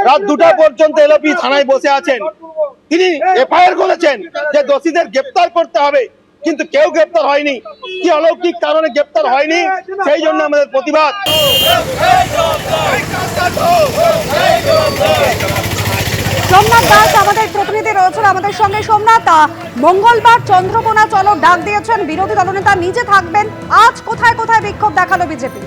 রাত 2টা পর্যন্ত এলপি থানায় বসে আছেন। তিনি এফআইআর করেছেন যে দোষীদের গ্রেপ্তার করতে হবে, কিন্তু কেউ গ্রেপ্তার হয়নি। কি অলৌকিক কারণে গ্রেপ্তার হয়নি, সেই জন্য আমাদের প্রতিবাদ। সোমনাথ দাস আমাদের প্রতিনিধি রয়েছেন আমাদের সঙ্গে। সোমনাথ, মঙ্গলবার চন্দ্রকোনা চলো ডাক দিয়েছেন, বিরোধী দলনেতা নিজে থাকবেন। আজ কোথায় কোথায় বিক্ষোভ দেখালো বিজেপি?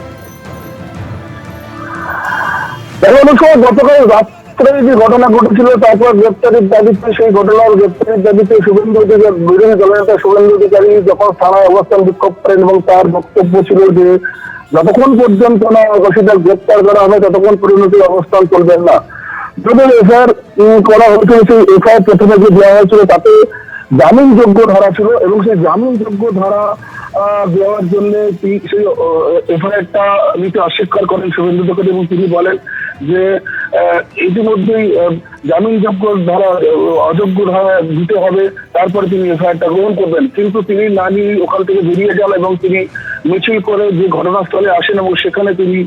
গতকাল রাত্রে যে ঘটনা ঘটেছিল, তারপর গ্রেপ্তারের দাবিতে, সেই ঘটনার গ্রেপ্তারের দাবিতে শুভেন্দু অধিকারী, বিরোধী দলনেতা শুভেন্দু অধিকারী যখন থানায় অবস্থান বিক্ষোভ করেন, এবং তার বক্তব্য ছিল যে যতক্ষণ পর্যন্ত না দোষীদের গ্রেপ্তার করা হবে ততক্ষণ পরিণতি অবস্থান চলবেন না। যদি এফআইআর করা হয়েছিল, সেই এফআইআর প্রথমে যে দেওয়া হয়েছিল তাতে জামিনযোগ্য ধারা ছিল, এবং সেই জামিনযোগ্য ধারা দেওয়ার জন্য সেই এফআইআরটা নিতে অস্বীকার করেন শুভেন্দু অধিকারী, এবং তিনি বলেন যে ইতিমধ্যেই জামিনযোগ্য ধারা অযোগ্য ধারা দিতে হবে, তারপরে তিনি এফআইআরটা গ্রহণ করবেন। কিন্তু তিনি না নিয়ে ওখান থেকে বেরিয়ে যান, এবং তিনি মিছিল করে যে ঘটনাস্থলে আসেন, এবং সেখানে তিনি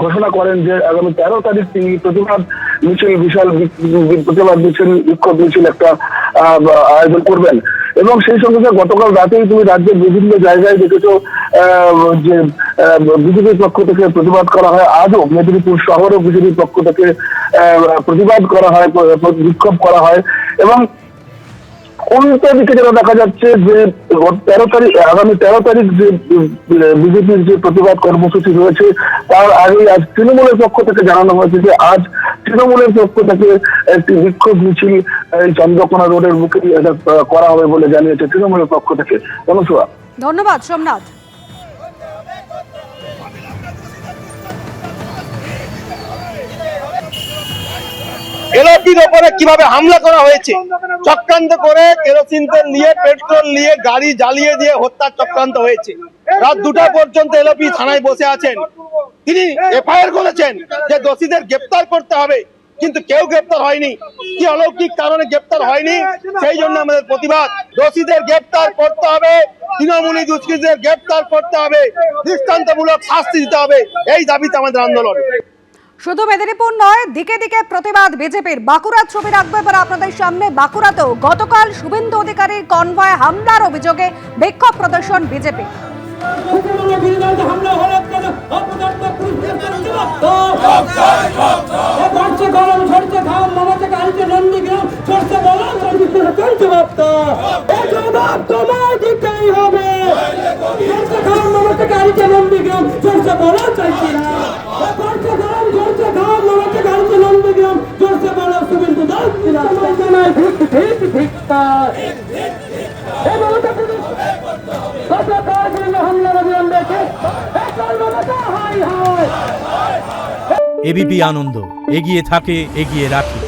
ঘোষণা করেন যে আগামী 13 তারিখ তিনি প্রতিবাদ মিছিল, বিশাল প্রতিবাদ মিছিল, বিক্ষোভ মিছিল একটা আয়োজন করবেন। এবং সেই সঙ্গে গতকাল রাতেই তুমি রাজ্যের বিভিন্ন জায়গায় দেখেছো যে বিজেপির পক্ষ থেকে প্রতিবাদ করা হয়। আজও মেদিনীপুর শহরেও বিজেপির পক্ষ থেকে প্রতিবাদ করা হয়, বিক্ষোভ করা হয়। এবং উল্টো দিকে যেটা দেখা যাচ্ছে যে আগামী 13 তারিখ যে বিজেপির যে প্রতিবাদ কর্মসূচি রয়েছে, তার আগে আজ তৃণমূলের পক্ষ থেকে জানানো হয়েছে যে আজ তৃণমূলের পক্ষ থেকে একটি বিক্ষোভ মিছিল এই চন্দ্রকোনা রোডের বুকে করা হবে বলে জানিয়েছে তৃণমূলের পক্ষ থেকে। ধন্যবাদ সোমনাথ। এলপির ওপরে কিভাবে হামলা করা হয়েছে, চক্রান্ত করে কেরোসিন তেল নিয়ে, পেট্রোল নিয়ে, গাড়ি জ্বালিয়ে দিয়ে হত্যার চক্রান্ত হয়েছে। রাত 2টা পর্যন্ত এলপি থানায় বসে আছেন। তিনি এফআইআর করেছেন যে দোষীদের গ্রেপ্তার করতে হবে, কিন্তু কেউ গ্রেপ্তার হয়নি। কি অলৌকিক কারণে গ্রেপ্তার হয়নি, সেই জন্য আমাদের প্রতিবাদ। দোষীদের গ্রেপ্তার করতে হবে, তৃণমূলী দুষ্কৃতীদের গ্রেপ্তার করতে হবে, দৃষ্টান্তমূলক শাস্তি দিতে হবে, এই দাবিতে আমাদের আন্দোলন। শুধু মেদিনীপুর নয়, দিকে দিকে প্রতিবাদ বিজেপির। বাঁকুড়ার ছবি রাখবো এবার আপনাদের সামনে। বাঁকুড়াতেও গতকাল শুভেন্দু অধিকারীর কনভয় হামলার অভিযোগে বিক্ষোভ প্রদর্শন বিজেপি। এবিপি আনন্দ, এগিয়ে থাকে, এগিয়ে রাখে।